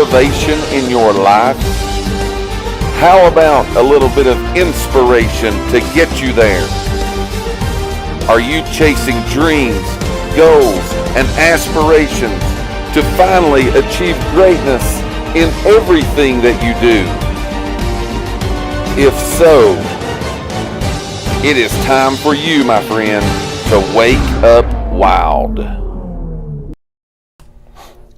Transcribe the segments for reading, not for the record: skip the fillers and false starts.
motivation in your life? How about a little bit of inspiration to get you there? Are you chasing dreams, goals, and aspirations to finally achieve greatness in everything that you do? If so, it is time for you, my friend, to wake up wild.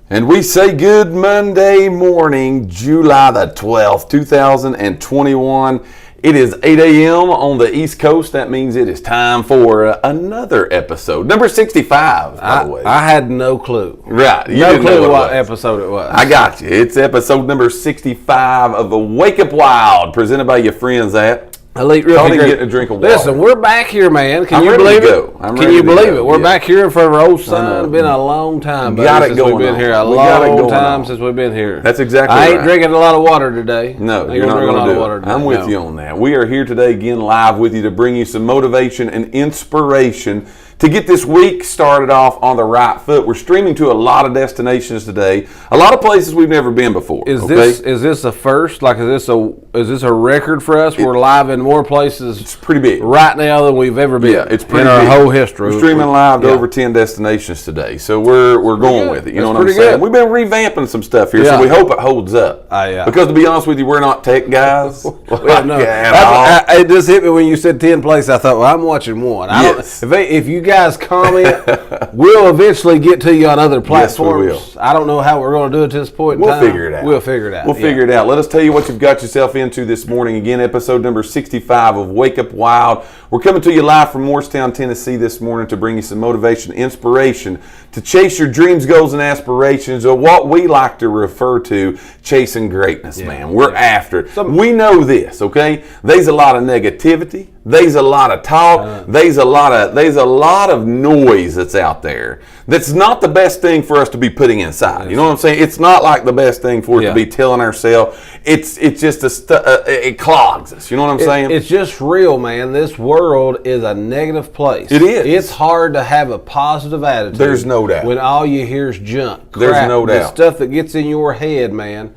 And we say good Monday morning, July the 12th, 2021. It is 8 a.m. on the East Coast. That means it is time for another episode. Number 65, by the way. I had no clue. Right. You no clue what episode it was. I got you. It's episode number 65 of the Wake Up Wild, presented by your friends at Elite Roofing. Getting a drink of water. Listen, we're back here, man. Can I'm you ready believe to it? go. I'm Can ready you to believe go. it? We're Yeah. back here in front of our old son. It's been a long time, buddy, Got it since going we've been on. here. A We got it long going time on. since we've been here. That's exactly I ain't right. drinking a lot of water today. No, I you're ain't not drink a going lot to of do water it. today. I'm with you on that. We are here today again live with you to bring you some motivation and inspiration to get this week started off on the right foot. We're streaming to a lot of destinations today, a lot of places we've never been before. Is this a first? Like, is this a record for us? We're live in more places. It's pretty big right now than we've ever been. Yeah, it's pretty in our big. whole history. We're streaming live to over 10 destinations today, so we're going with it. You know what I'm saying? Good. We've been revamping some stuff here, Yeah. so we hope it holds up. Yeah. Because to be honest with you, we're not tech guys. It just hit me when you said 10 places. I thought, well, I'm watching one. Yes. If you guys comment, we'll eventually get to you on other platforms. Yes, we will. I don't know how we're going to do it at this point in We'll time. figure it out. We'll figure it out. We'll figure it out. Let us tell you what you've got yourself into this morning. Again, episode number 65 of Wake Up Wild. We're coming to you live from Morristown, Tennessee this morning to bring you some motivation, inspiration to chase your dreams, goals, and aspirations, or what we like to refer to chasing greatness, man. We're after it. We know this, okay? There's a lot of negativity. There's a lot of talk. There's a lot of noise that's out there. That's not the best thing for us to be putting inside. You know what I'm saying? It's not like the best thing for us to be telling ourselves. It's just it clogs us. You know what I'm saying? It's just real, man. This world is a negative place. It is. It's hard to have a positive attitude. There's no doubt. When all you hear is junk, crap, There's no the doubt. stuff that gets in your head, man.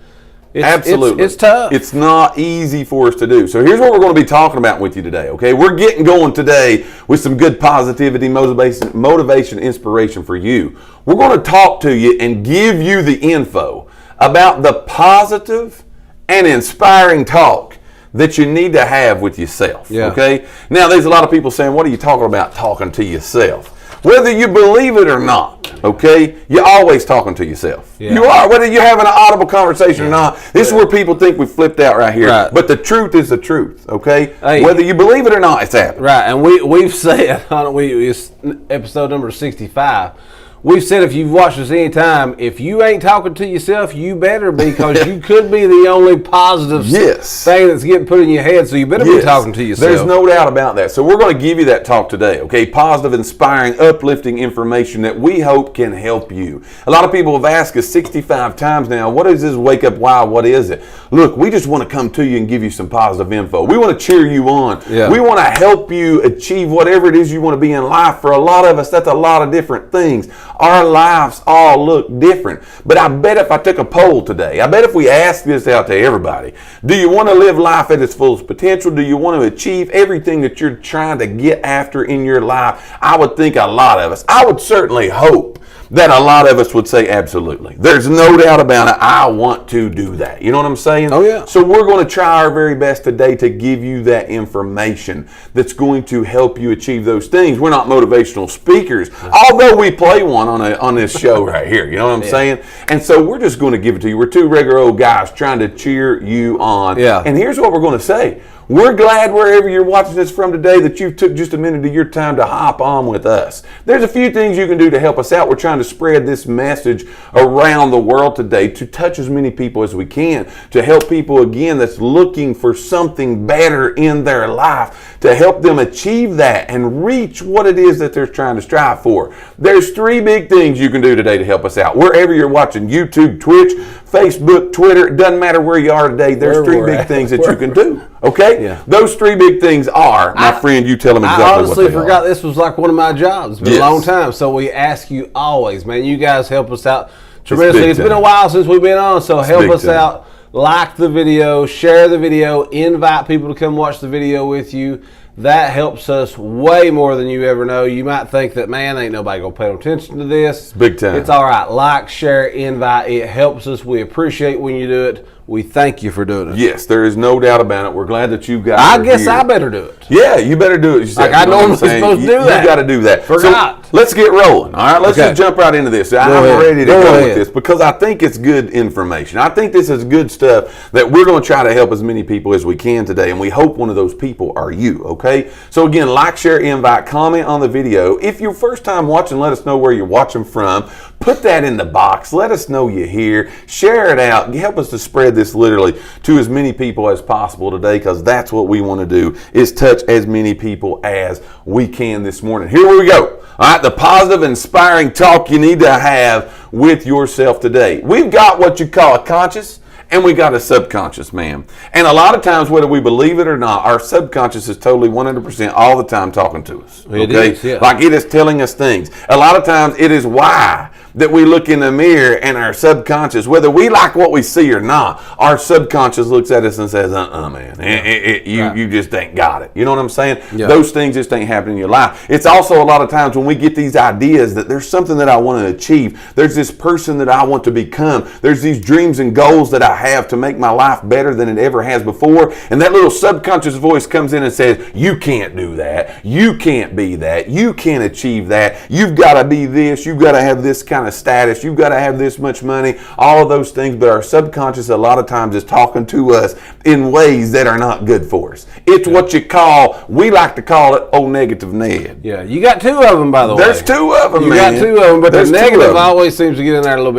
Absolutely. It's tough. It's not easy for us to do. So here's what we're going to be talking about with you today, okay? We're getting going today with some good positivity, motivation, inspiration for you. We're going to talk to you and give you the info about the positive and inspiring talk that you need to have with yourself, okay? Now, there's a lot of people saying, what are you talking about talking to yourself? Whether you believe it or not, okay, you're always talking to yourself. Yeah. You are, whether you're having an audible conversation or not. This is where people think we flipped out right here. Right. But the truth is the truth, okay? Hey, whether you believe it or not, it's happening. Right, and we've said, it's episode number 65, we've said if you've watched us any time, if you ain't talking to yourself, you better be, because you could be the only positive thing that's getting put in your head, so you better be talking to yourself. There's no doubt about that. So we're going to give you that talk today, okay? Positive, inspiring, uplifting information that we hope can help you. A lot of people have asked us 65 times now, what is this Wake Up Wild? What is it? Look, we just want to come to you and give you some positive info. We want to cheer you on. Yeah. We want to help you achieve whatever it is you want to be in life. For a lot of us, that's a lot of different things. Our lives all look different. But I bet if I took a poll today, I bet if we asked this out to everybody, do you want to live life at its fullest potential? Do you want to achieve everything that you're trying to get after in your life? I would think a lot of us, I would certainly hope that a lot of us would say absolutely. There's no doubt about it. I want to do that. You know what I'm saying? Oh, yeah. So we're going to try our very best today to give you that information that's going to help you achieve those things. We're not motivational speakers, although we play one on this show right here. You know what I'm saying? And so we're just going to give it to you. We're two regular old guys trying to cheer you on. Yeah. And here's what we're going to say. We're glad wherever you're watching this from today that you took just a minute of your time to hop on with us. There's a few things you can do to help us out. We're trying to spread this message around the world today to touch as many people as we can, to help people, again, that's looking for something better in their life, to help them achieve that and reach what it is that they're trying to strive for. There's three big things you can do today to help us out. Wherever you're watching, YouTube, Twitch, Facebook, Twitter, it doesn't matter where you are today, there's three big things that you can do. Okay? Yeah. Those three big things are, my friend, you tell them exactly what they are. I honestly forgot this was like one of my jobs. It's been a long time. So we ask you always, man, you guys help us out. tremendously. It's been a while since we've been on, so help us out. Like the video, share the video, invite people to come watch the video with you. That helps us way more than you ever know. You might think that, man, ain't nobody going to pay attention to this. Big time. It's all right. Like, share, invite. It helps us. We appreciate when you do it. We thank you for doing it. Yes, there is no doubt about it. We're glad that you guys I guess I better do it. Yeah, you better do it. Like I normally supposed to do that. You got to do that. Forgot. So let's get rolling. All right, let's just jump right into this. I'm ready to go with this because I think it's good information. I think this is good stuff that we're going to try to help as many people as we can today, and we hope one of those people are you, okay? So again, like, share, invite, comment on the video. If you're first time watching, let us know where you're watching from. Put that in the box. Let us know you're here. Share it out. Help us to spread this literally to as many people as possible today, because that's what we want to do, is touch as many people as we can this morning. Here we go. All right, the positive, inspiring talk you need to have with yourself today. We've got what you call a conscious and we got a subconscious, man. And a lot of times, whether we believe it or not, our subconscious is totally 100% all the time talking to us. Okay? It is, yeah. Like it is telling us things. A lot of times it is why that we look in the mirror and our subconscious, whether we like what we see or not, our subconscious looks at us and says, man, you just ain't got it. You know what I'm saying? Yeah. Those things just ain't happening in your life. It's also a lot of times when we get these ideas that there's something that I want to achieve. There's this person that I want to become. There's these dreams and goals that I have to make my life better than it ever has before. And that little subconscious voice comes in and says, you can't do that. You can't be that. You can't achieve that. You've got to be this. You've got to have this kind of status. You've got to have this much money. All of those things. But our subconscious a lot of times is talking to us in ways that are not good for us. It's what you call, we like to call it, old negative Ned. Yeah, you got two of them, by the way. There's two of them, man. You got two of them, but the negative always seems to get in there a little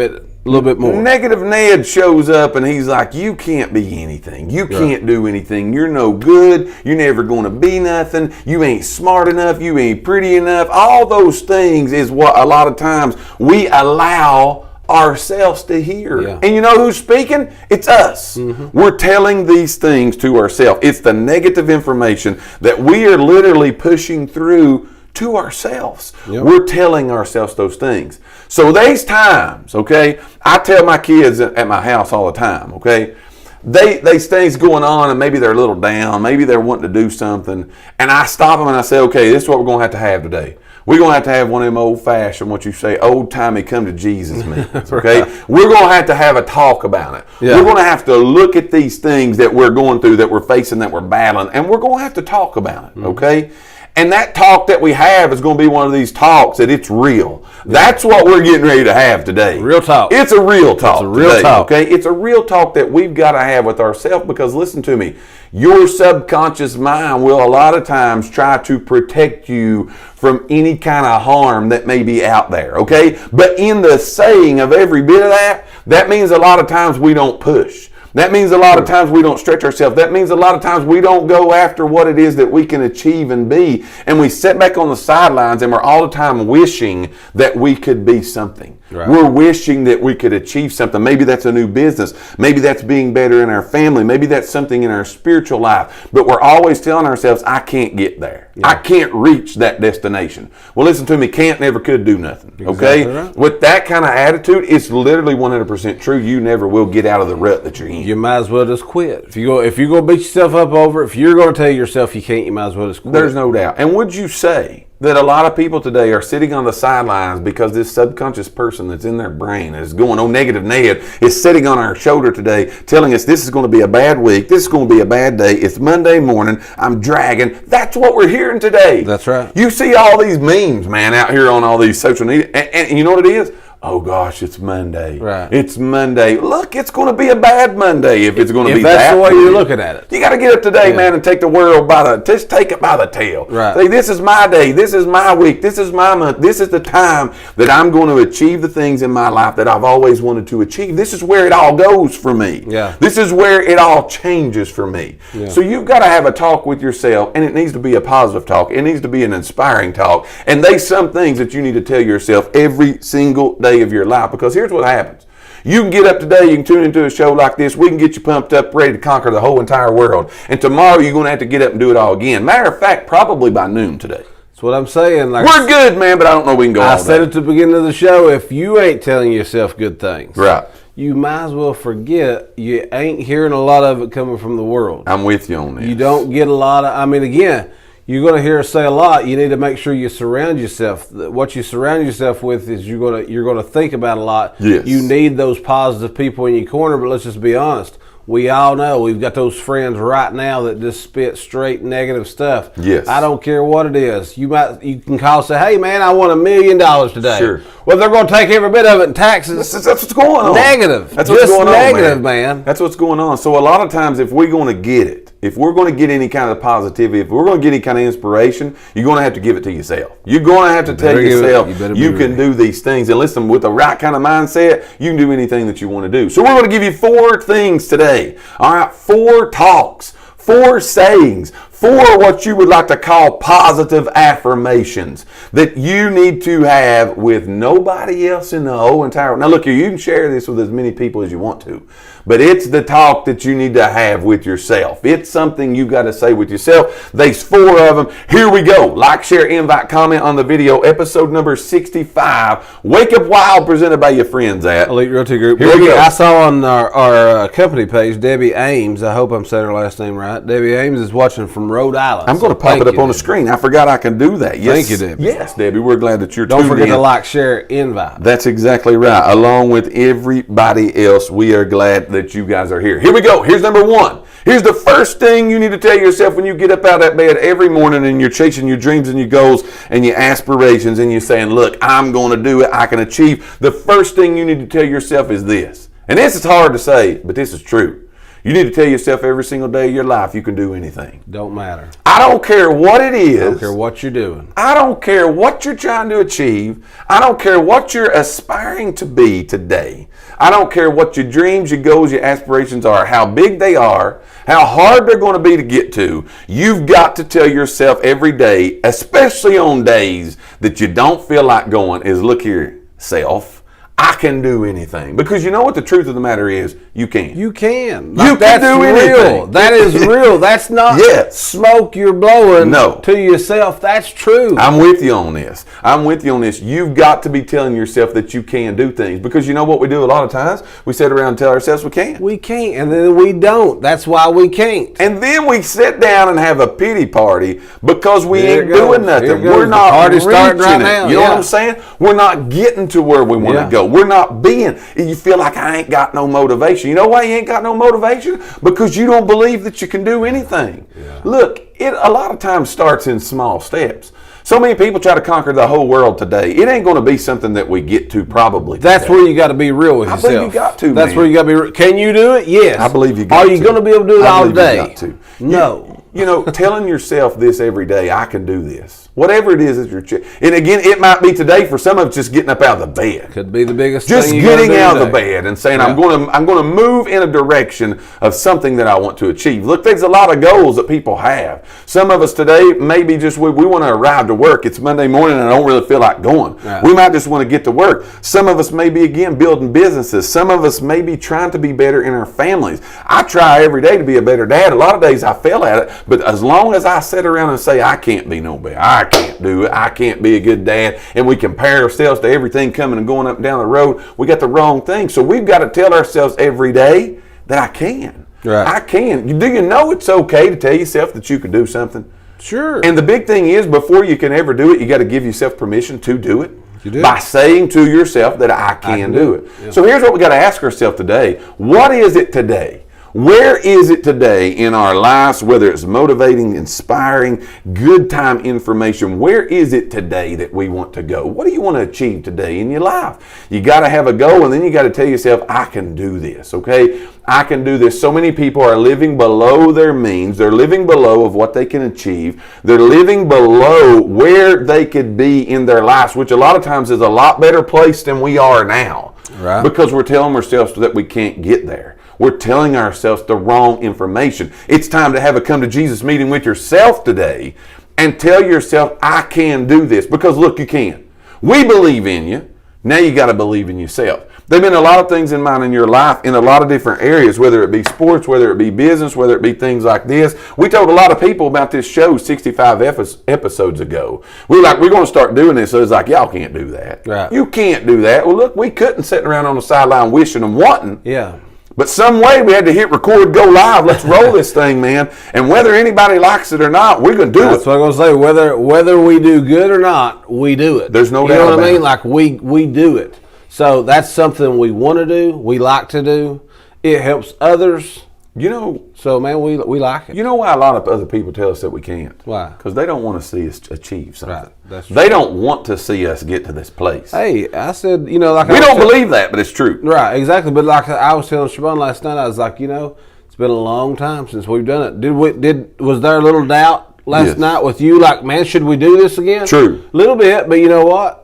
bit more. Negative Ned shows up and he's like, you can't be anything. You can't do anything. You're no good. You're never going to be nothing. You ain't smart enough. You ain't pretty enough. All those things is what a lot of times we allow ourselves to hear. Yeah. And you know who's speaking? It's us. Mm-hmm. We're telling these things to ourselves. It's the negative information that we are literally pushing through to ourselves. Yep. We're telling ourselves those things. So these times, okay, I tell my kids at my house all the time, okay, these things going on and maybe they're a little down, maybe they're wanting to do something, and I stop them and I say, okay, this is what we're going to have today. We're going to have one of them old-fashioned, what you say, old-timey come to Jesus meetings, okay? Right. We're going to have a talk about it. Yeah. We're going to have to look at these things that we're going through, that we're facing, that we're battling, and we're going to have to talk about it, okay? And that talk that we have is going to be one of these talks that it's real. That's what we're getting ready to have today. Real talk. It's a real talk. It's a real today, talk. Okay? It's a real talk that we've got to have with ourselves, because listen to me, your subconscious mind will a lot of times try to protect you from any kind of harm that may be out there, okay? But in the saying of every bit of that, that means a lot of times we don't push. That means a lot of times we don't stretch ourselves. That means a lot of times we don't go after what it is that we can achieve and be. And we sit back on the sidelines and we're all the time wishing that we could be something. Right. We're wishing that we could achieve something. Maybe that's a new business. Maybe that's being better in our family. Maybe that's something in our spiritual life. But we're always telling ourselves, I can't get there. Yeah. I can't reach that destination. Well, listen to me. Can't, never, could do nothing. Okay? Exactly right. With that kind of attitude, it's literally 100% true. You never will get out of the rut that you're in. You might as well just quit. If you're going to beat yourself up over it, if you're going to tell yourself you can't, you might as well just quit. There's no doubt. And would you say that a lot of people today are sitting on the sidelines because this subconscious person that's in their brain is going, oh, negative Ned, is sitting on our shoulder today telling us this is going to be a bad week, this is going to be a bad day, it's Monday morning, I'm dragging. That's what we're hearing today. That's right. You see all these memes, man, out here on all these social media, and you know what it is? Oh gosh, it's Monday. Right. It's Monday. Look, it's going to be a bad Monday if it's going to be that. If that's the way you're looking at it. You got to get up today, man, and take the world just take it by the tail. Right. Say, this is my day. This is my week. This is my month. This is the time that I'm going to achieve the things in my life that I've always wanted to achieve. This is where it all goes for me. Yeah. This is where it all changes for me. Yeah. So you've got to have a talk with yourself, and it needs to be a positive talk. It needs to be an inspiring talk. And there's some things that you need to tell yourself every single day of your life, because here's what happens. You can get up today, you can tune into a show like this, we can get you pumped up, ready to conquer the whole entire world. And tomorrow you're going to have to get up and do it all again. Matter of fact, probably by noon today. That's what I'm saying. Like We're good, man, but I don't know we can go I all said day. at the beginning of the show, if you ain't telling yourself good things, Right. you might as well forget you ain't hearing a lot of it coming from the world. I'm with you on this. You don't get a lot of, I mean, again, you're going to hear us say a lot. You need to make sure you surround yourself. What you surround yourself with is you're going to think about a lot. Yes. You need those positive people in your corner, but let's just be honest. We all know we've got those friends right now that just spit straight negative stuff. Yes. I don't care what it is. You can call and say, "Hey man, I want $1 million today." Sure. Well, they're going to take every bit of it in taxes. That's what's going on. Negative. That's what's Just going on, negative, man. That's what's going on. So a lot of times, if we're going to get it, if we're going to get any kind of positivity, if we're going to get any kind of inspiration, you're going to have to give it to yourself. You're going to have to tell yourself you can do these things. And listen, with the right kind of mindset, you can do anything that you want to do. So we're going to give you 4 things today. All right, 4 talks, 4 sayings, 4 what you would like to call positive affirmations that you need to have with nobody else in the whole entire world. Now look here, you can share this with as many people as you want to, but it's the talk that you need to have with yourself. It's something you got to say with yourself. There's 4 of them. Here we go. Like, share, invite, comment on the video. Episode number 65. Wake Up Wild, presented by your friends at Elite Realty Group. Here we go. I saw on our company page, Debbie Ames, I hope I'm saying her last name right. Debbie Ames is watching from Rhode Island. I'm going to pop it up on the screen. I forgot I can do that. Yes. Thank you, Debbie. Yes, Debbie. We're glad that you're Don't tuned forget in. to like, share, invite. That's exactly right. Along with everybody else, we are glad that you guys are here. Here we go. Here's number 1. Here's the first thing you need to tell yourself when you get up out of that bed every morning and you're chasing your dreams and your goals and your aspirations and you're saying, look, I'm going to do it. I can achieve. The first thing you need to tell yourself is this. And this is hard to say, but this is true. You need to tell yourself every single day of your life you can do anything. Don't matter. I don't care what it is. I don't care what you're doing. I don't care what you're trying to achieve. I don't care what you're aspiring to be today. I don't care what your dreams, your goals, your aspirations are, how big they are, how hard they're going to be to get to. You've got to tell yourself every day, especially on days that you don't feel like going, is look here, self. I can do anything. Because you know what the truth of the matter is? You can. You can. You can do anything. Real. That is real. That's not Yes. smoke you're blowing No. to yourself. That's true. I'm with you on this. I'm with you on this. You've got to be telling yourself that you can do things. Because you know what we do a lot of times? We sit around and tell ourselves we can't. We can't, and then we don't. That's why we can't. And then we sit down and have a pity party because we Here ain't it goes. doing Here nothing. it goes. We're The not party's starting reaching right it. now. You know what Yeah. I'm saying? We're not getting to where we want to Yeah. go. We're not being. You feel like I ain't got no motivation. You know why you ain't got no motivation? Because you don't believe that you can do anything. Look, it a lot of times starts in small steps. So many people try to conquer the whole world today. It ain't going to be something that we get to probably That's today. where you got to be real with I yourself. believe you got to, That's man. where you got to be real. Can you do it? Yes. I believe you got Are to. you going to be able to do it I all believe day? You got to. No. You know, telling yourself this every day, I can do this. Whatever it is that you're and again, it might be today for some of us just getting up out of the bed. Could be the biggest Just thing you gotta getting do out of the today. bed and saying, Yeah. I'm going to move in a direction of something that I want to achieve. Look, there's a lot of goals that people have. Some of us today maybe just we want to arrive to work. It's Monday morning and I don't really feel like going. Yeah. We might just want to get to work. Some of us may be, again, building businesses. Some of us may be trying to be better in our families. I try every day to be a better dad. A lot of days I fail at it, but as long as I sit around and say, I can't be no better, I can't do it, I can't be a good dad, and we compare ourselves to everything coming and going up and down the road, we got the wrong thing. So we've got to tell ourselves every day that I can. Right. I can. Do you know it's okay to tell yourself that you can do something? Sure. And the big thing is, before you can ever do it, you got to give yourself permission to do it. You do. By saying to yourself that I can do it. Yeah. So here's what we got to ask ourselves today. What is it today? Where is it today in our lives, whether it's motivating, inspiring, good time information, where is it today that we want to go? What do you want to achieve today in your life? You got to have a goal, and then you got to tell yourself, I can do this, okay? I can do this. So many people are living below their means. They're living below of what they can achieve. They're living below where they could be in their lives, which a lot of times is a lot better place than we are now. Right. Because we're telling ourselves that we can't get there. We're telling ourselves the wrong information. It's time to have a come to Jesus meeting with yourself today and tell yourself, I can do this. Because look, you can. We believe in you. Now you got to believe in yourself. They've been a lot of things in mind in your life in a lot of different areas, whether it be sports, whether it be business, whether it be things like this. We told a lot of people about this show 65 episodes ago. We were like, we're going to start doing this. So it's like, y'all can't do that. Right. You can't do that. Well, look, we couldn't sit around on the sideline wishing and wanting. Yeah. But some way we had to hit record, go live. Let's roll this thing, man. And whether anybody likes it or not, we're going to do it. That's what I'm going to say. Whether we do good or not, we do it. There's no doubt about it. You know what I mean? it. Like we do it. So that's something we want to do. We like to do. It helps others. You know, So, man, we like it. you know why a lot of other people tell us that we can't? Why? Because they don't want to see us achieve something. Right. That's true. They don't want to see us get to this place. Hey, I said, like We don't believe that, but it's true. Right, exactly. But like I was telling Siobhan last night, I was like, it's been a long time since we've done it. Was there a little doubt last Yes. night with you? Like, man, should we do this again? True. A little bit, but you know what?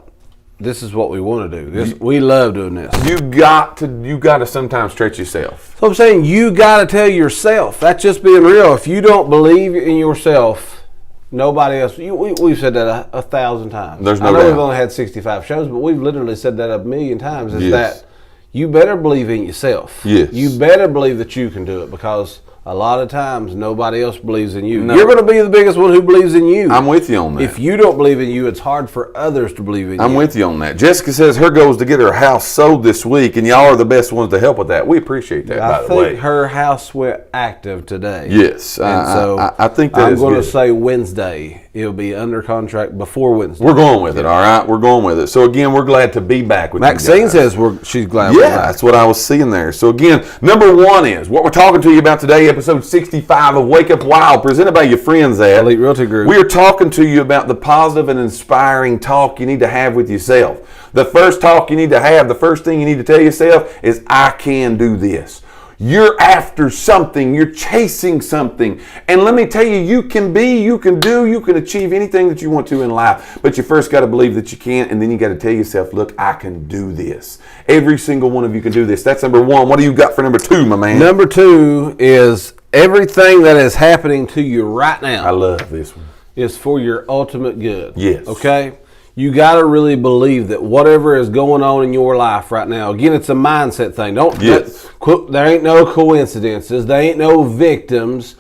This is what we want to do. We love doing this. You got to sometimes stretch yourself. So I'm saying you got to tell yourself. That's just being real. If you don't believe in yourself, nobody else. We've said that 1,000 times. There's no I know doubt. we've only had 65 shows, but we've literally said that 1,000,000 times. Is Yes. that you better believe in yourself. Yes. You better believe that you can do it, because a lot of times nobody else believes in you. No. You're going to be the biggest one who believes in you. I'm with you on that. If you don't believe in you, it's hard for others to believe in you. I'm with you on that. Jessica says her goal is to get her house sold this week, and y'all are the best ones to help with that. We appreciate that, by I the way. think her house went active today. Yes. And so I think that I'm is going to good. say Wednesday. It'll be under contract before Wednesday. We're going with it, all right? We're going with it. So, again, we're glad to be back with you Maxine guys. says she's glad we're Yeah, back. that's what I was seeing there. So again, number one is what we're talking to you about today, episode 65 of Wake Up Wild, presented by your friends at Elite Realty Group. We are talking to you about the positive and inspiring talk you need to have with yourself. The first talk you need to have, the first thing you need to tell yourself is, I can do this. You're after something. You're chasing something. And let me tell you, you can do, you can achieve anything that you want to in life. But you first got to believe that you can, and then you got to tell yourself, look, I can do this. Every single one of you can do this. That's number one. What do you got for number two, my man? Number two is everything that is happening to you right I now love this one. is for your ultimate good. Yes. Okay? You got to really believe that whatever is going on in your life right now, again, it's a mindset thing. Yes. There ain't no coincidences. There ain't no victims.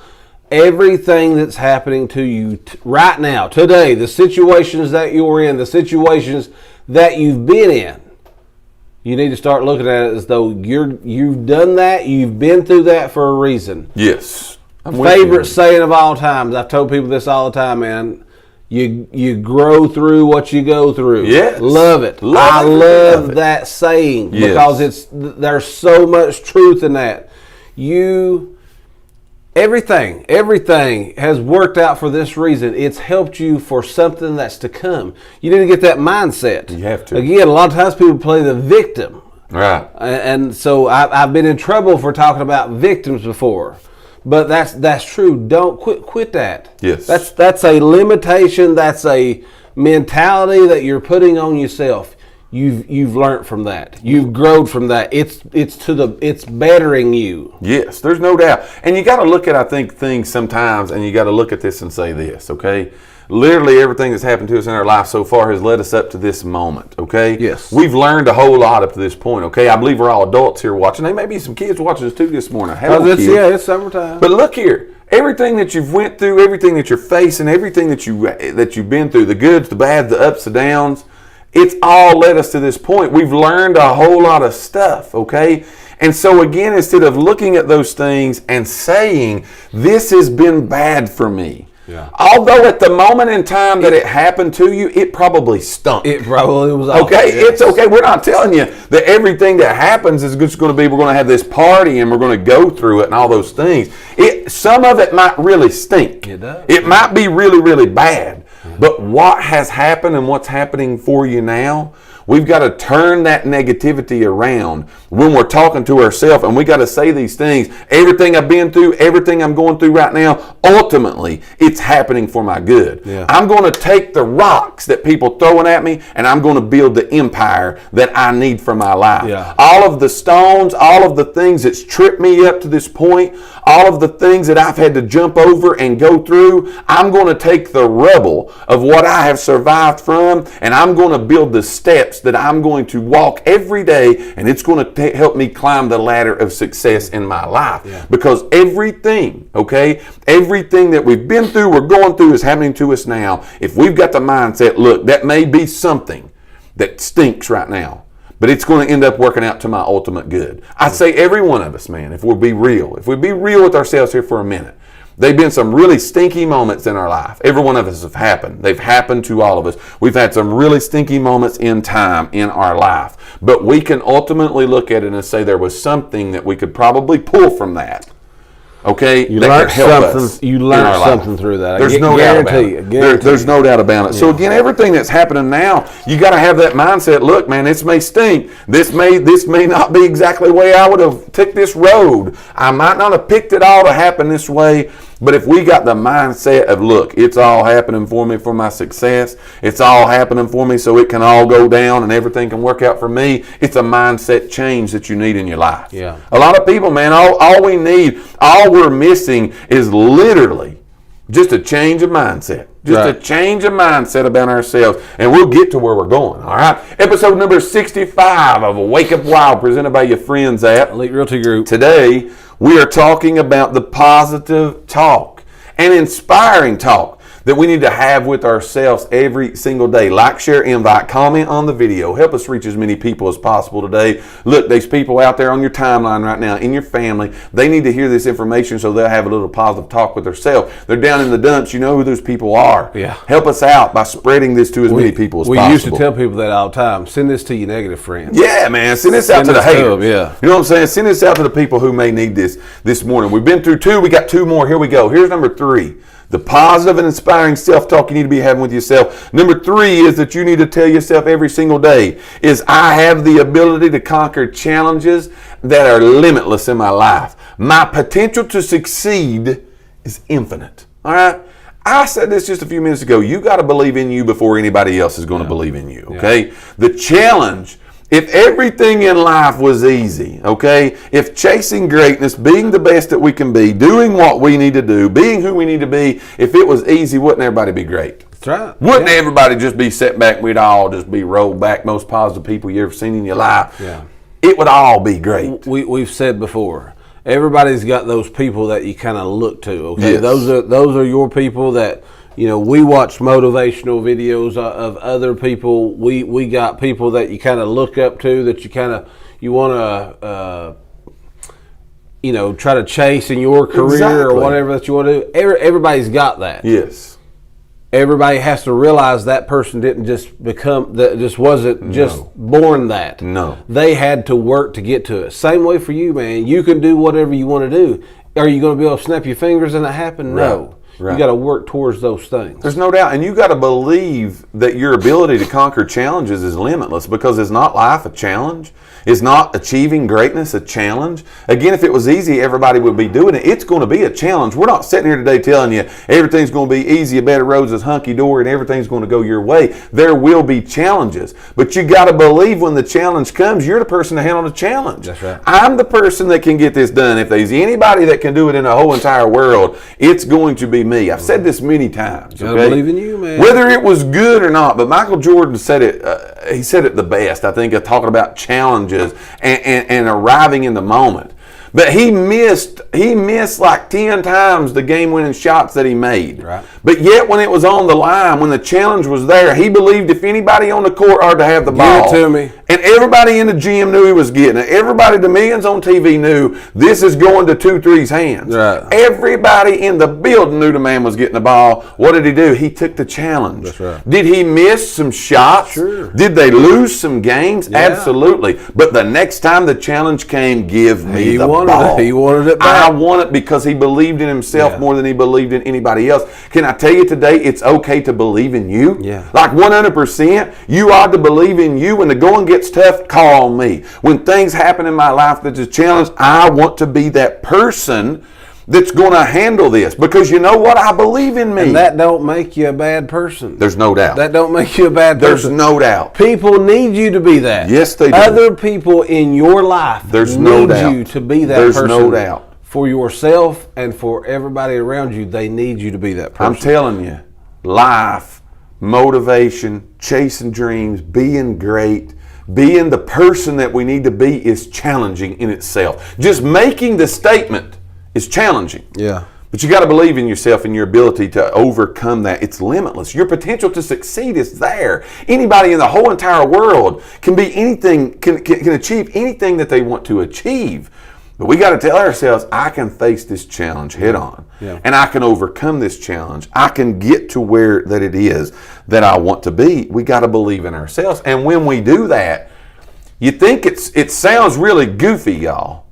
Everything that's happening to you right now, today, the situations that you're in, the situations that you've been in, you need to start looking at it as though you've done that, you've been through that for a reason. Yes. I'm with Favorite you. saying of all times. I've told people this all the time, man. You grow through what you go through. Yes. Love it. I love that saying, Yes. because there's so much truth in that. Everything has worked out for this reason. It's helped you for something that's to come. You need to get that mindset. You have to. Again, a lot of times people play the victim. Right. And so I've been in trouble for talking about victims before. But that's true. Don't quit that. Yes. That's a limitation. That's a mentality that you're putting on yourself. You've learned from that. You've grown from that. It's bettering you. Yes, there's no doubt. And you got to look at, I think, things sometimes, and you got to look at this and say this, okay? Literally everything that's happened to us in our life so far has led us up to this moment, okay? Yes. We've learned a whole lot up to this point, okay? I believe we're all adults here watching. There may be some kids watching us too this morning. Hello, kids. It's summertime. But look here, everything that you've went through, everything that you're facing, everything that you've been through, the goods, the bad, the ups, the downs, it's all led us to this point. We've learned a whole lot of stuff, okay? And so again, instead of looking at those things and saying, this has been bad for me, Yeah. although at the moment in time that it happened to you, it probably stunk. It probably was Okay, it's okay. We're not telling you that everything that happens is just going to be, we're going to have this party and we're going to go through it and all those things. Some of it might really stink. It does. It might be really, really bad. But what has happened and what's happening for you now, we've got to turn that negativity around when we're talking to ourselves, and we got to say these things. Everything I've been through, everything I'm going through right now, ultimately, it's happening for my good. Yeah. I'm going to take the rocks that people throwing at me, and I'm going to build the empire that I need for my life. Yeah. All of the stones, all of the things that's tripped me up to this point, all of the things that I've had to jump over and go through, I'm going to take the rubble of what I have survived from, and I'm going to build the steps steps that I'm going to walk every day, and it's going to help me climb the ladder of success in my life. Yeah. Because everything, okay, everything that we've been through, we're going through, is happening to us now. If we've got the mindset, look, that may be something that stinks right now, but it's going to end up working out to my ultimate good. I say every one of us, man, if we be real with ourselves here for a minute, they've been some really stinky moments in our life. Every one of us have happened. They've happened to all of us. We've had some really stinky moments in time in our life. But we can ultimately look at it and say there was something that we could probably pull from that. Okay, You that learned could help us something. You in learned our life. something through that. There's no doubt about it. Guarantee. There's no doubt about it. So again, everything that's happening now, you got to have that mindset. Look, man, this may stink. This may not be exactly the way I would have took this road. I might not have picked it all to happen this way. But if we got the mindset of, look, it's all happening for me for my success. It's all happening for me so it can all go down and everything can work out for me. It's a mindset change that you need in your life. Yeah. A lot of people, man, all we need, all we're missing is literally just a change of mindset. Just a change of mindset about ourselves, and we'll get to where we're going, all right? Episode number 65 of Wake Up Wild, presented by your friends at Elite Realty Group. Today, we are talking about the positive talk and inspiring talk that we need to have with ourselves every single day. Like, share, invite, comment on the video. Help us reach as many people as possible today. Look, there's people out there on your timeline right now, in your family. They need to hear this information so they'll have a little positive talk with themselves. They're down in the dumps. You know who those people are. Yeah. Help us out by spreading this to as many people as possible. We used to tell people that all the time. Send this to your negative friends. Yeah, man. Send this out to the haters. Yeah. You know what I'm saying? Send this out to the people who may need this morning. We've been through 2. We got 2 more. Here we go. Here's number 3. The positive and inspiring self-talk you need to be having with yourself. Number 3 is that you need to tell yourself every single day is I have the ability to conquer challenges that are limitless in my life. My potential to succeed is infinite. All right? I said this just a few minutes ago. You got to believe in you before anybody else is going to believe in you. Okay? The challenge, if everything in life was easy, okay, if chasing greatness, being the best that we can be, doing what we need to do, being who we need to be, if it was easy, wouldn't everybody be great? That's right. Wouldn't everybody just be set back? We'd all just be rolled back, most positive people you ever seen in your life. Yeah. It would all be great. We've said before, everybody's got those people that you kind of look to, okay? Yes. Those are your people that, you know, we watch motivational videos of other people. We got people that you kind of look up to, that you want to, you know, try to chase in your career or whatever that you want to do. Everybody's got that. Yes. Everybody has to realize that person didn't just become that, just wasn't just born that. No. They had to work to get to it. Same way for you, man. You can do whatever you want to do. Are you going to be able to snap your fingers and it happen? No. Right. You got to work towards those things. There's no doubt. And you got to believe that your ability to conquer challenges is limitless, because is not life a challenge? Is not achieving greatness a challenge? Again, if it was easy, everybody would be doing it. It's going to be a challenge. We're not sitting here today telling you everything's going to be easy, a bed of roses, hunky-dory, and everything's going to go your way. There will be challenges. But you got to believe when the challenge comes, you're the person to handle the challenge. That's right. I'm the person that can get this done. If there's anybody that can do it in the whole entire world, it's going to be me. I've said this many times. You gotta believe in you, man. Whether it was good or not, but Michael Jordan said it. He said it the best. I think of talking about challenges and arriving in the moment. But he missed like 10 times the game-winning shots that he made. Right. But yet when it was on the line, when the challenge was there, he believed if anybody on the court ought to have the ball. Give it to me. And everybody in the gym knew he was getting it. Everybody, the millions on TV knew this is going to 2-3's hands. Right. Everybody in the building knew the man was getting the ball. What did he do? He took the challenge. That's right. Did he miss some shots? Sure. Did they lose some games? Yeah. Absolutely. But the next time the challenge came, give me the ball. He wanted it back. I want it because he believed in himself Yeah. more than he believed in anybody else. Can I tell you today, it's okay to believe in you? Yeah. Like 100%, you ought to believe in you. When the going gets tough, call on me. When things happen in my life that's a challenge, I want to be that person that's going to handle this, because you know what? I believe in me. And that don't make you a bad person. There's no doubt. That don't make you a bad There's person. no doubt. People need you to be that. Yes, they do. Other people in your life There's need no doubt. you to be that There's person. no doubt. For yourself and for everybody around you, they need you to be that person. I'm telling you, life motivation, chasing dreams, being great, being the person that we need to be is challenging in itself. Just making the statement is challenging. Yeah. But you got to believe in yourself and your ability to overcome that. It's limitless. Your potential to succeed is there. Anybody in the whole entire world can be anything, can achieve anything that they want to achieve. But we got to tell ourselves, I can face this challenge head on. Yeah. And I can overcome this challenge. I can get to where that it is that I want to be. We got to believe in ourselves. And when we do that, you think it sounds really goofy, y'all.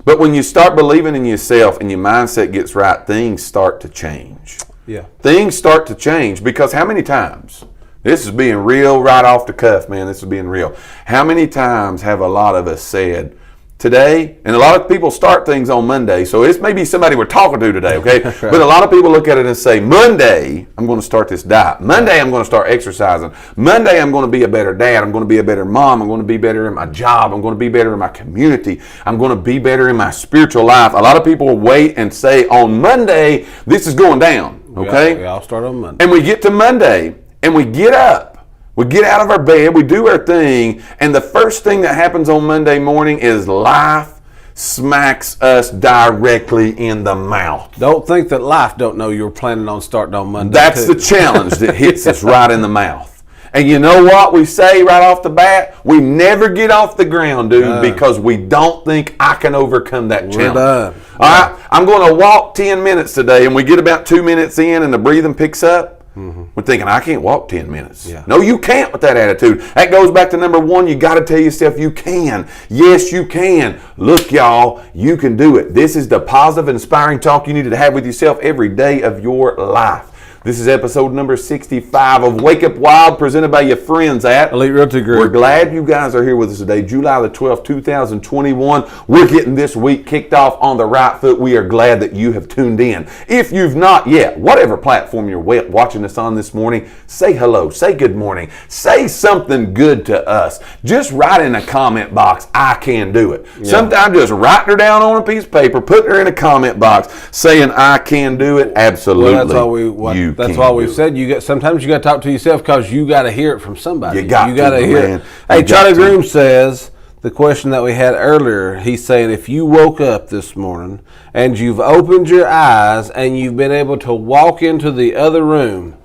But when you start believing in yourself and your mindset gets right, things start to change. Yeah. Things start to change because how many times, this is being real right off the cuff, man, this is being real. How many times have a lot of us said, today, and a lot of people start things on Monday, so it's maybe somebody we're talking to today, okay? Right. But a lot of people look at it and say, Monday, I'm going to start this diet. Monday, I'm going to start exercising. Monday, I'm going to be a better dad. I'm going to be a better mom. I'm going to be better in my job. I'm going to be better in my community. I'm going to be better in my spiritual life. A lot of people wait and say, on Monday, this is going down, okay? We all start on Monday. And we get to Monday, and we get up. We get out of our bed, we do our thing, and the first thing that happens on Monday morning is life smacks us directly in the mouth. Don't think that life don't know you're planning on starting on Monday. That's the challenge that hits us right in the mouth. And you know what we say right off the bat? We never get off the ground, dude, because we don't think I can overcome that challenge. Done. All right, I'm going to walk 10 minutes today, and we get about 2 minutes in, and the breathing picks up. Mm-hmm. We're thinking, I can't walk 10 minutes. Yeah. No, you can't with that attitude. That goes back to number one. You got to tell yourself you can. Yes, you can. Look, y'all, you can do it. This is the positive, inspiring talk you need to have with yourself every day of your life. This is episode number 65 of Wake Up Wild, presented by your friends at Elite Realty Group. We're glad you guys are here with us today, July the 12th, 2021. We're getting this week kicked off on the right foot. We are glad that you have tuned in. If you've not yet, whatever platform you're watching us on this morning, say hello, say good morning, say something good to us. Just write in the comment box, I can do it. Yeah. Sometimes just write her down on a piece of paper, put her in a comment box saying I can do it. Absolutely. Well, that's why we've said sometimes you got to talk to yourself because you got to hear it from somebody. You got to hear it. Hey, Charlie Groom says the question that we had earlier. He's saying if you woke up this morning and you've opened your eyes and you've been able to walk into the other room,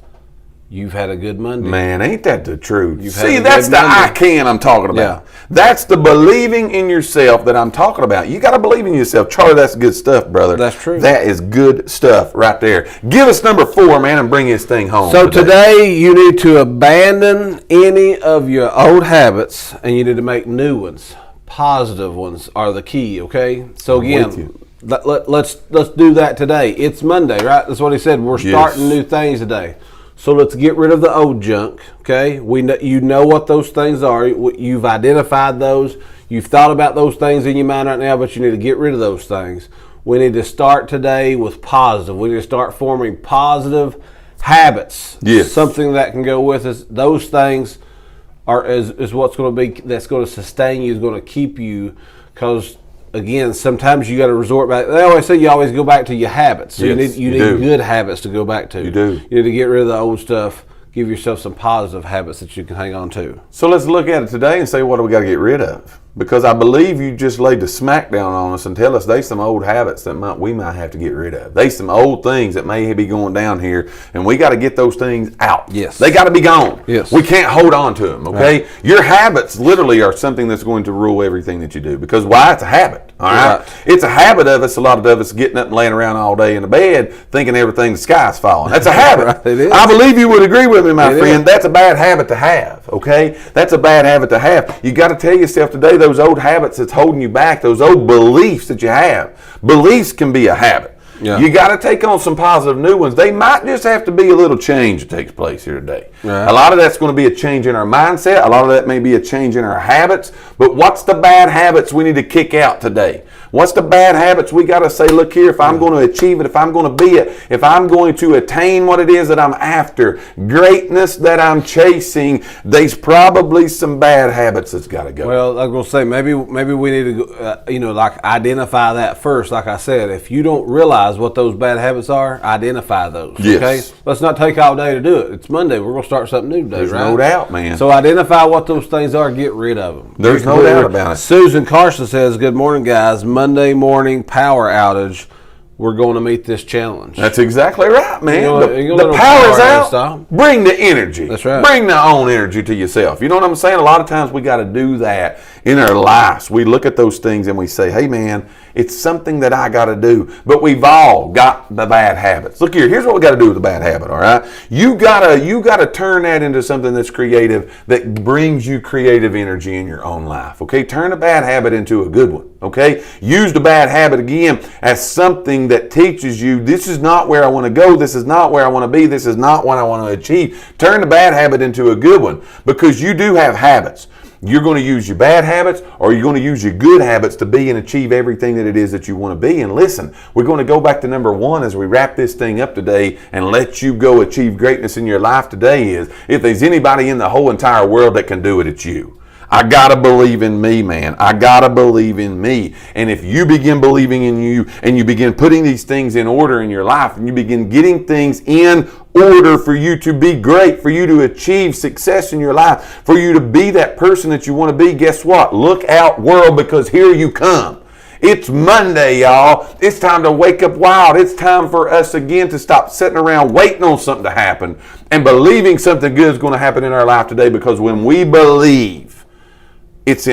you've had a good Monday. Man, ain't that the truth? See, that's the I can I'm talking about. Yeah. That's the believing in yourself that I'm talking about. You got to believe in yourself. Charlie, that's good stuff, brother. That's true. That is good stuff right there. Give us number 4, man, and bring this thing home. So today you need to abandon any of your old habits and you need to make new ones. Positive ones are the key, okay? So again, let's do that today. It's Monday, right? That's what he said. We're starting new things today. So let's get rid of the old junk, okay? You know what those things are. You've identified those. You've thought about those things in your mind right now, but you need to get rid of those things. We need to start today with positive. We need to start forming positive habits. Yes. Something that can go with us. Those things is what's going to be, that's going to sustain you, is going to keep you, because again, sometimes you got to resort back. They always say you always go back to your habits. So yes, you need good habits to go back to. You do. You need to get rid of the old stuff. Give yourself some positive habits that you can hang on to. So let's look at it today and say, what do we got to get rid of? Because I believe you just laid the smackdown on us and tell us there's some old habits that we might have to get rid of. There's some old things that may be going down here, and we got to get those things out. Yes. They got to be gone. Yes. We can't hold on to them, okay? Right. Your habits literally are something that's going to rule everything that you do. Because why? It's a habit, all right? It's a habit of us, a lot of us getting up and laying around all day in the bed thinking everything, the sky's falling. That's a habit. Right, it is. I believe you would agree with me, my friend. That's a bad habit to have, okay? That's a bad habit to have. You got to tell yourself today those old habits that's holding you back, those old beliefs that you have. Beliefs can be a habit. Yeah. You got to take on some positive new ones. They might just have to be a little change that takes place here today. Right. A lot of that's going to be a change in our mindset. A lot of that may be a change in our habits. But what's the bad habits we need to kick out today? What's the bad habits we got to say, look here, if I'm going to achieve it, if I'm going to be it, if I'm going to attain what it is that I'm after, greatness that I'm chasing, there's probably some bad habits that's got to go. Well, I'm going to say maybe we need to go, like identify that first. Like I said, if you don't realize what those bad habits are, identify those. Yes. Okay, let's not take all day to do it. It's Monday. We're going to start something new today. There's right? no doubt, man. So identify what those things are. Get rid of them. There's no doubt about it. Susan Carson says, "Good morning, guys. Monday morning power outage. We're going to meet this challenge." That's exactly right, man. You The know, power's out. stop. Bring the energy. That's right. Bring the own energy to yourself. You know what I'm saying? A lot of times we got to do that in our lives. We look at those things and we say, hey, man, it's something that I got to do. But we've all got the bad habits. Look here. Here's what we got to do with the bad habit, all right? You gotta turn that into something that's creative, that brings you creative energy in your own life, okay? Turn a bad habit into a good one, okay? Use the bad habit again as something that teaches you, this is not where I want to go, this is not where I want to be, this is not what I want to achieve. Turn the bad habit into a good one, because you do have habits. You're going to use your bad habits, or you're going to use your good habits to be and achieve everything that it is that you want to be. And listen, we're going to go back to number one as we wrap this thing up today and let you go achieve greatness in your life today is, if there's anybody in the whole entire world that can do it, it's you. I gotta believe in me, man. I gotta believe in me. And if you begin believing in you and you begin putting these things in order in your life and you begin getting things in order for you to be great, for you to achieve success in your life, for you to be that person that you want to be, guess what? Look out, world, because here you come. It's Monday, y'all. It's time to wake up wild. It's time for us again to stop sitting around waiting on something to happen and believing something good is going to happen in our life today, because when we believe, it's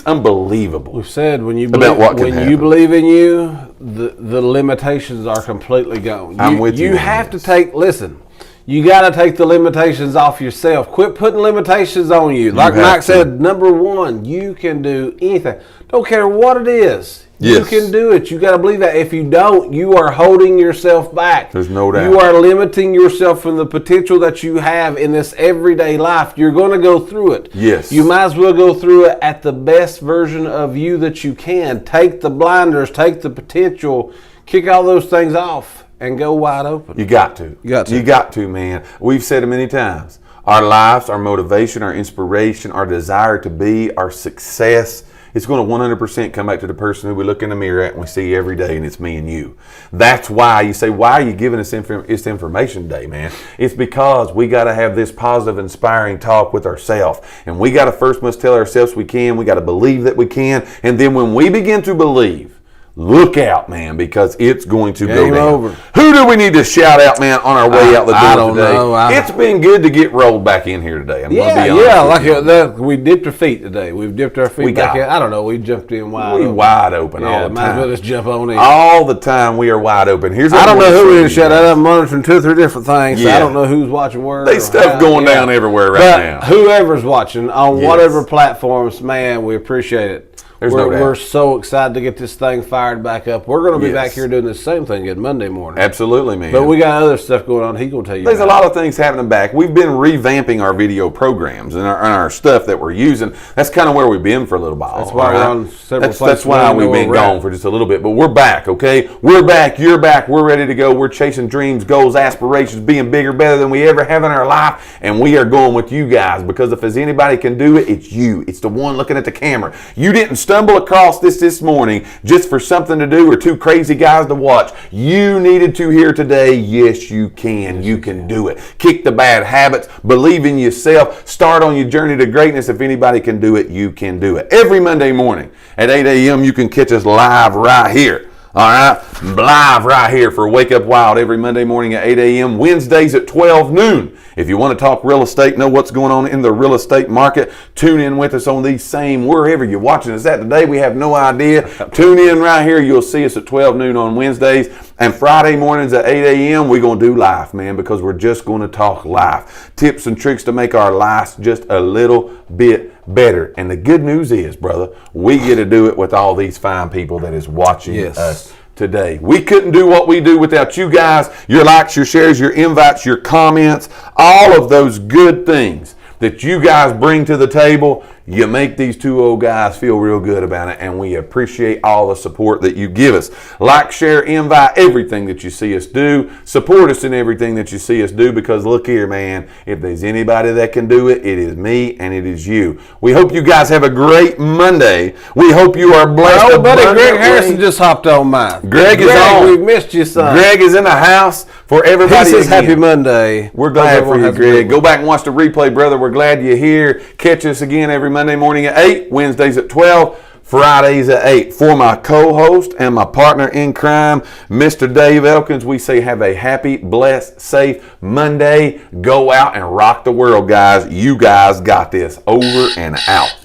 unbelievable. We've said when you believe in you, the limitations are completely gone. I'm with you. You have to take. Listen, you got to take the limitations off yourself. Quit putting limitations on you. Like Mike said, number one, you can do anything. Don't care what it is. Yes. You can do it. You got to believe that. If you don't, you are holding yourself back. There's no doubt. You are limiting yourself from the potential that you have in this everyday life. You're going to go through it. Yes. You might as well go through it at the best version of you that you can. Take the blinders, take the potential, kick all those things off, and go wide open. You got to. You got to, man. We've said it many times. Our lives, our motivation, our inspiration, our desire to be, our success, it's going to 100% come back to the person who we look in the mirror at and we see every day, and it's me and you. That's why you say, why are you giving us this information today, man? It's because we got to have this positive, inspiring talk with ourselves. And we got to first must tell ourselves we can. We got to believe that we can. And then when we begin to believe, look out, man, because it's going to go down. Over. Who do we need to shout out, man, on our way out the door I don't today? know. It's been good to get rolled back in here today. I'm going to be honest. We dipped our feet today. We've dipped our feet back in. I don't know. We jumped in wide open. Wide open all the might as time. well just jump on in. All the time we are wide open. Here's what I don't know who we need to shout out. guys. I'm monitoring 2 or 3 different things. So Yeah. I don't know who's watching where. There's stuff going down everywhere right now. Whoever's watching on Yes. whatever platforms, man, we appreciate it. There's no doubt. We're so excited to get this thing fired back up. We're going to be Yes. back here doing the same thing again Monday morning. Absolutely, man. But we got other stuff going on. He's going to tell you There's a about lot of things happening back. We've been revamping our video programs and our stuff that we're using. That's kind of where we've been for a little while. That's why we're on several That's places why we we've know been where we're gone at. for just a little bit. But we're back, okay? We're back. You're back. We're ready to go. We're chasing dreams, goals, aspirations, being bigger, better than we ever have in our life. And we are going with you guys, because if there's anybody can do it, it's you. It's the one looking at the camera. You didn't stumble across this morning just for something to do or 2 crazy guys to watch. You needed to hear today, yes, you can. You can do it. Kick the bad habits. Believe in yourself. Start on your journey to greatness. If anybody can do it, you can do it. Every Monday morning at 8 a.m., you can catch us live right here. All right, live right here for Wake Up Wild every Monday morning at 8 a.m., Wednesdays at 12 noon. If you want to talk real estate, know what's going on in the real estate market, tune in with us on these same, wherever you're watching us at today. We have no idea. Tune in right here. You'll see us at 12 noon on Wednesdays. And Friday mornings at 8 a.m., we're going to do life, man, because we're just going to talk life. Tips and tricks to make our lives just a little bit better. And the good news is, brother, we get to do it with all these fine people that is watching us today. We couldn't do what we do without you guys, your likes, your shares, your invites, your comments, all of those good things that you guys bring to the table. You make these two old guys feel real good about it, and we appreciate all the support that you give us. Like, share, invite everything that you see us do. Support us in everything that you see us do, because look here, man, if there's anybody that can do it, it is me and it is you. We hope you guys have a great Monday. We hope you are blessed. Oh, buddy, Greg Harrison just hopped on mine. Greg is on. We missed you, son. Greg is in the house for everybody. He says again. Happy Monday. We're glad for you, Greg. Go back and watch the replay, brother. We're glad you're here. Catch us again every Monday morning at 8, Wednesdays at 12, Fridays at 8. For my co-host and my partner in crime, Mr. Dave Elkins, we say have a happy, blessed, safe Monday. Go out and rock the world, guys. You guys got this. Over and out.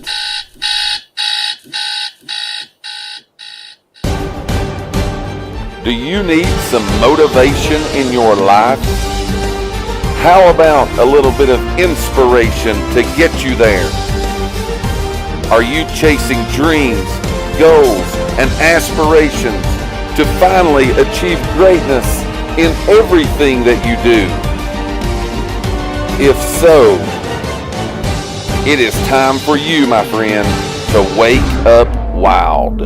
Do you need some motivation in your life? How about a little bit of inspiration to get you there? Are you chasing dreams, goals, and aspirations to finally achieve greatness in everything that you do? If so, it is time for you, my friend, to wake up wild.